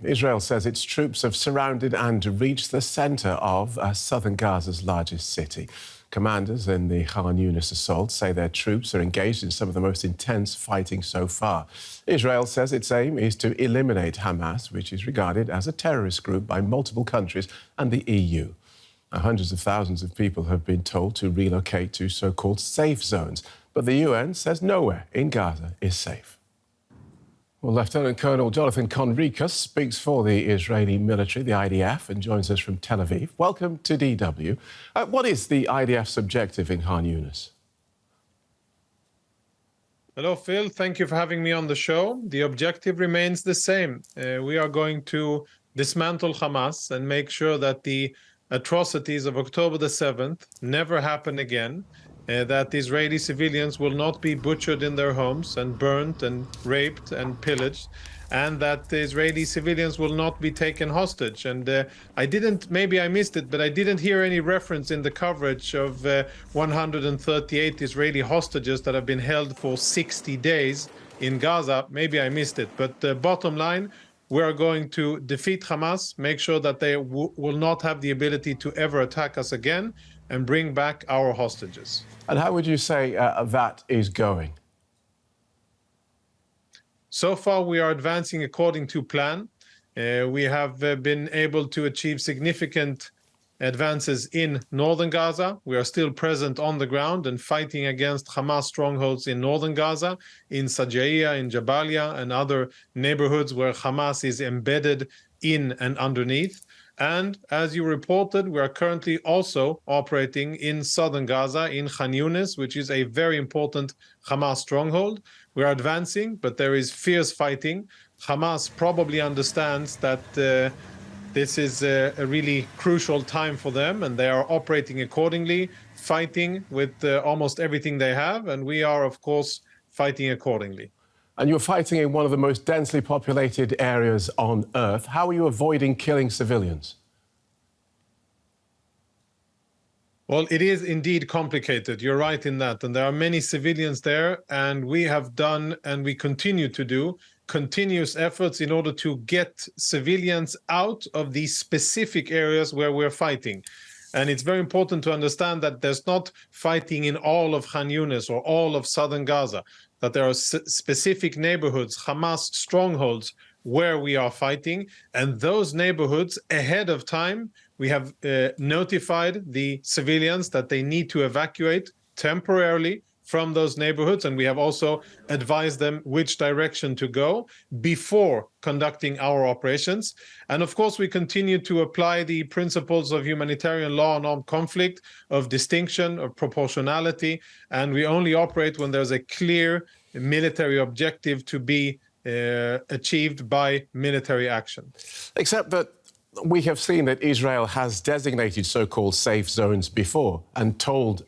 Israel says its troops have surrounded and reached the centre of southern Gaza's largest city. Commanders in the Khan Younis assault say their troops are engaged in some of the most intense fighting so far. Israel says its aim is to eliminate Hamas, which is regarded as a terrorist group by multiple countries and the EU. Hundreds of thousands of people have been told to relocate to so-called safe zones, but the UN says nowhere in Gaza is safe. Well, Lieutenant Colonel Jonathan Conricus speaks for the Israeli military, the IDF, and joins us from Tel Aviv. Welcome to DW. What is the IDF's objective in Khan Younis? Hello, Phil. Thank you for having me on the show. The objective remains the same. We are going to dismantle Hamas and make sure that the atrocities of October the 7th never happen again, that Israeli civilians will not be butchered in their homes and burnt and raped and pillaged, and that the Israeli civilians will not be taken hostage. And maybe I missed it, but I didn't hear any reference in the coverage of 138 Israeli hostages that have been held for 60 days in Gaza. Maybe I missed it, but bottom line, we are going to defeat Hamas, make sure that they will not have the ability to ever attack us again, and bring back our hostages. And how would you say that is going? So far, we are advancing according to plan. We have been able to achieve significant advances in northern Gaza. We are still present on the ground and fighting against Hamas strongholds in northern Gaza, in Sajaiya, in Jabalia, and other neighborhoods where Hamas is embedded in and underneath. And as you reported, we are currently also operating in southern Gaza, in Khan Younis, which is a very important Hamas stronghold. We are advancing, but there is fierce fighting. Hamas probably understands that this is a really crucial time for them, and they are operating accordingly, fighting with almost everything they have, and we are, of course, fighting accordingly. And you're fighting in one of the most densely populated areas on Earth. How are you avoiding killing civilians? Well, it is indeed complicated. You're right in that. And there are many civilians there, and we have done, and we continue to do, continuous efforts in order to get civilians out of these specific areas where we're fighting. And it's very important to understand that there's not fighting in all of Khan Younis or all of southern Gaza, that there are specific neighborhoods, Hamas strongholds, where we are fighting. And those neighborhoods, ahead of time, we have notified the civilians that they need to evacuate temporarily from those neighborhoods, and we have also advised them which direction to go before conducting our operations. And of course, we continue to apply the principles of humanitarian law and armed conflict, of distinction, of proportionality, and we only operate when there's a clear military objective to be achieved by military action. Except that we have seen that Israel has designated so-called safe zones before and told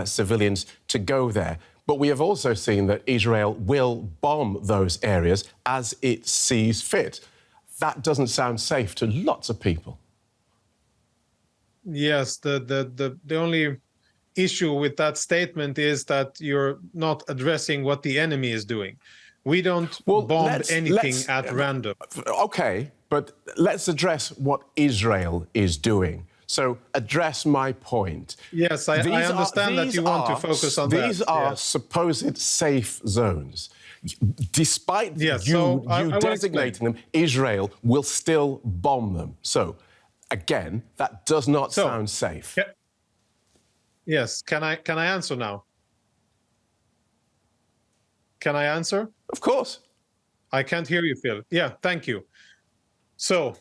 civilians to go there. But we have also seen that Israel will bomb those areas as it sees fit. That doesn't sound safe to lots of people. Yes, the only issue with that statement is that you're not addressing what the enemy is doing. We don't bomb anything at random. OK, but let's address what Israel is doing. So address my point. Yes, I understand that you want to focus on that. These are supposed safe zones. Despite you designating them, Israel will still bomb them. So, again, that does not sound safe. Yes, can I answer now? Can I answer? Of course. I can't hear you, Phil. Yeah, thank you. So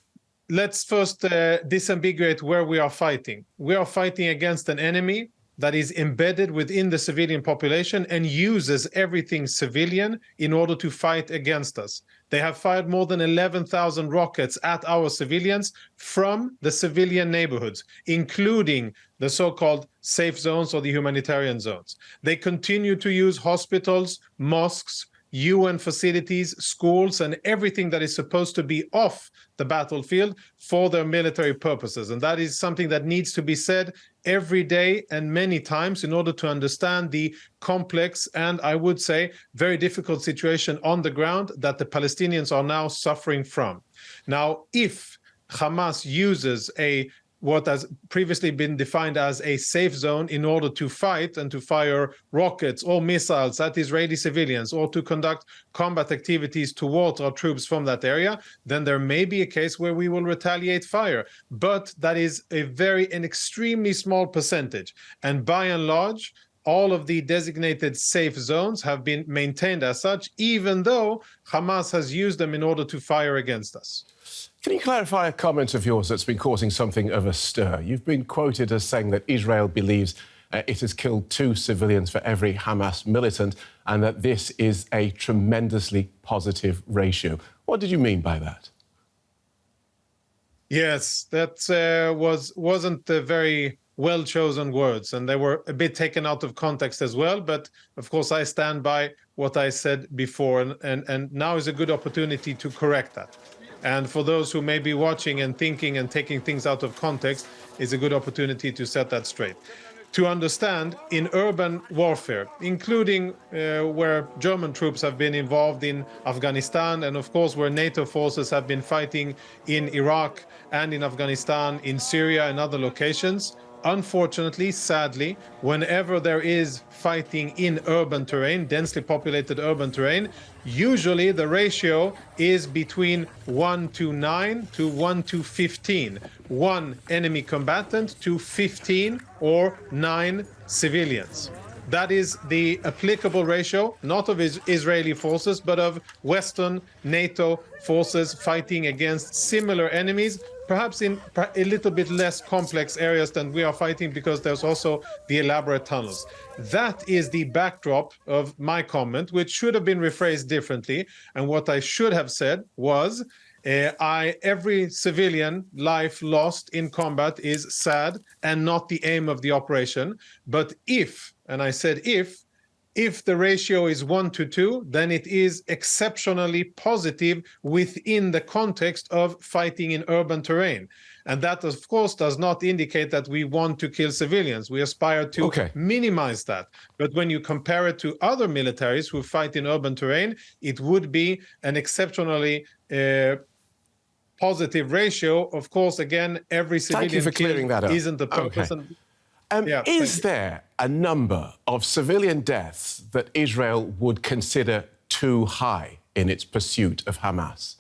let's first disambiguate where we are fighting. We are fighting against an enemy that is embedded within the civilian population and uses everything civilian in order to fight against us. They have fired more than 11,000 rockets at our civilians from the civilian neighborhoods, including the so-called safe zones or the humanitarian zones. They continue to use hospitals, mosques, UN facilities, schools, and everything that is supposed to be off the battlefield for their military purposes. And that is something that needs to be said every day and many times in order to understand the complex and, I would say, very difficult situation on the ground that the Palestinians are now suffering from. Now, if Hamas uses what has previously been defined as a safe zone in order to fight and to fire rockets or missiles at Israeli civilians or to conduct combat activities towards our troops from that area, then there may be a case where we will retaliate fire. But that is an extremely small percentage. And by and large, all of the designated safe zones have been maintained as such, even though Hamas has used them in order to fire against us. Can you clarify a comment of yours that's been causing something of a stir? You've been quoted as saying that Israel believes it has killed 2 civilians for every Hamas militant and that this is a tremendously positive ratio. What did you mean by that? Yes, that wasn't very well-chosen words, and they were a bit taken out of context as well. But of course, I stand by what I said before, and now is a good opportunity to correct that. And for those who may be watching and thinking and taking things out of context, is a good opportunity to set that straight. To understand, in urban warfare, including where German troops have been involved in Afghanistan, and of course where NATO forces have been fighting in Iraq and in Afghanistan, in Syria and other locations, unfortunately, sadly, whenever there is fighting in urban terrain, densely populated urban terrain, usually the ratio is between 1:9 to 1:15. 1 enemy combatant to 15 or 9 civilians. That is the applicable ratio, not of Israeli forces, but of Western NATO forces fighting against similar enemies, perhaps in a little bit less complex areas than we are fighting, because there's also the elaborate tunnels. That is the backdrop of my comment, which should have been rephrased differently. And what I should have said was, every civilian life lost in combat is sad and not the aim of the operation. But if, and I said if the ratio is 1:2, then it is exceptionally positive within the context of fighting in urban terrain. And that, of course, does not indicate that we want to kill civilians. We aspire to minimize that. But when you compare it to other militaries who fight in urban terrain, it would be an exceptionally positive ratio. Of course, again, every civilian Thank you for clearing that up. Isn't the purpose. Okay. Is there a number of civilian deaths that Israel would consider too high in its pursuit of Hamas?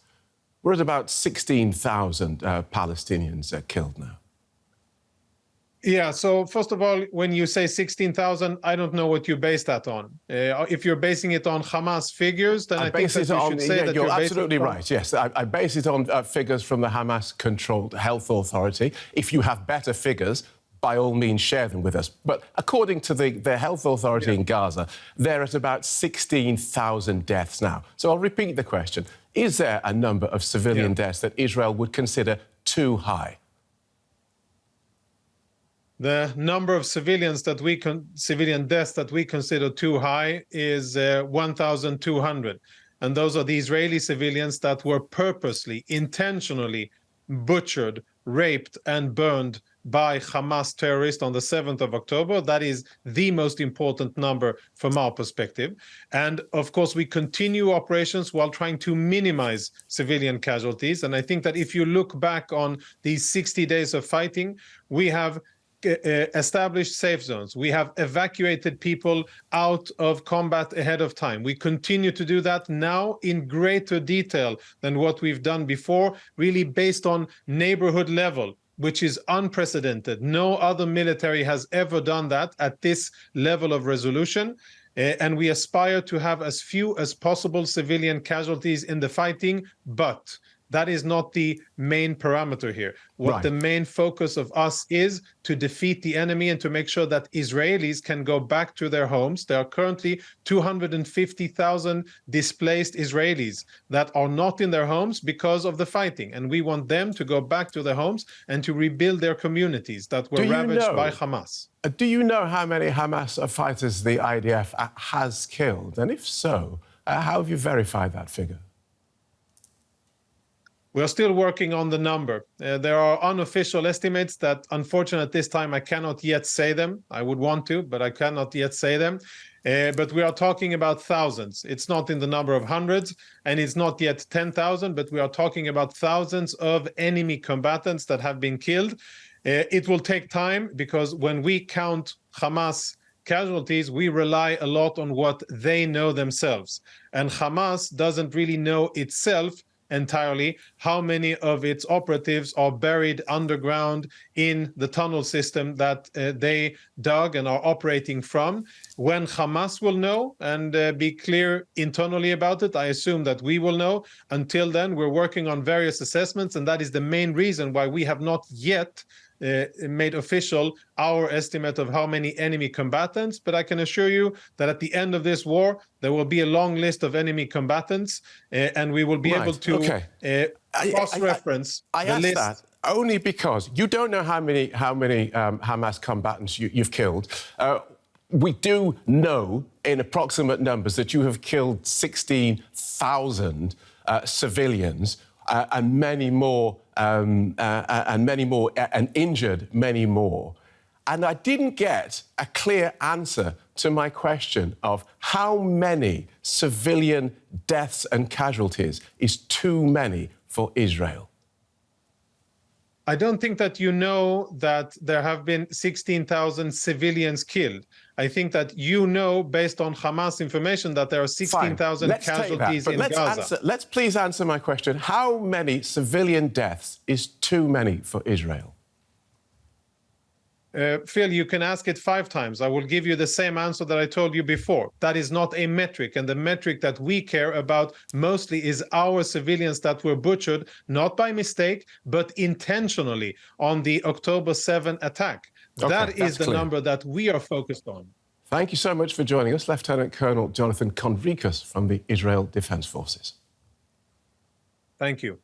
We're at about 16,000 Palestinians killed now. Yeah, so first of all, when you say 16,000, I don't know what you base that on. If you're basing it on Hamas figures, then I think that you should say that you're absolutely right. Yes, I base it on figures from the Hamas-controlled health authority. If you have better figures, by all means, share them with us. But according to the health authority in Gaza, they're at about 16,000 deaths now. So I'll repeat the question. Is there a number of civilian deaths that Israel would consider too high? The number of civilian deaths that we consider too high is 1,200. And those are the Israeli civilians that were purposely, intentionally butchered, raped, and burned by Hamas terrorists on the 7th of October. That is the most important number from our perspective. And of course, we continue operations while trying to minimize civilian casualties. And I think that if you look back on these 60 days of fighting, we have established safe zones. We have evacuated people out of combat ahead of time. We continue to do that now in greater detail than what we've done before, really based on neighborhood level, which is unprecedented. No other military has ever done that at this level of resolution. And we aspire to have as few as possible civilian casualties in the fighting, but that is not the main parameter here. What the main focus of us is to defeat the enemy and to make sure that Israelis can go back to their homes. There are currently 250,000 displaced Israelis that are not in their homes because of the fighting. And we want them to go back to their homes and to rebuild their communities that were ravaged by Hamas. Do you know how many Hamas fighters the IDF has killed? And if so, how have you verified that figure? We're still working on the number. There are unofficial estimates that, unfortunately, at this time, I cannot yet say them. I would want to, but I cannot yet say them. But we are talking about thousands. It's not in the number of hundreds, and it's not yet 10,000, but we are talking about thousands of enemy combatants that have been killed. It will take time because when we count Hamas casualties, we rely a lot on what they know themselves. And Hamas doesn't really know itself entirely how many of its operatives are buried underground in the tunnel system that they dug and are operating from. When Hamas will know and be clear internally about it, I assume that we will know. Until then, we're working on various assessments, and that is the main reason why we have not yet made official our estimate of how many enemy combatants, but I can assure you that at the end of this war, there will be a long list of enemy combatants, and we will be able to cross-reference the list. That only because you don't know how many Hamas combatants you've killed. We do know in approximate numbers that you have killed 16,000 civilians and many more. And injured many more. And I didn't get a clear answer to my question of how many civilian deaths and casualties is too many for Israel. I don't think that you know that there have been 16,000 civilians killed. I think that you know, based on Hamas information, that there are 16,000 casualties in Gaza. Let's please answer my question. How many civilian deaths is too many for Israel? Phil, you can ask it 5 times. I will give you the same answer that I told you before. That is not a metric. And the metric that we care about mostly is our civilians that were butchered, not by mistake, but intentionally on the October 7 attack. Okay, that is the number that we are focused on. Thank you so much for joining us, Lieutenant Colonel Jonathan Conricus from the Israel Defense Forces. Thank you.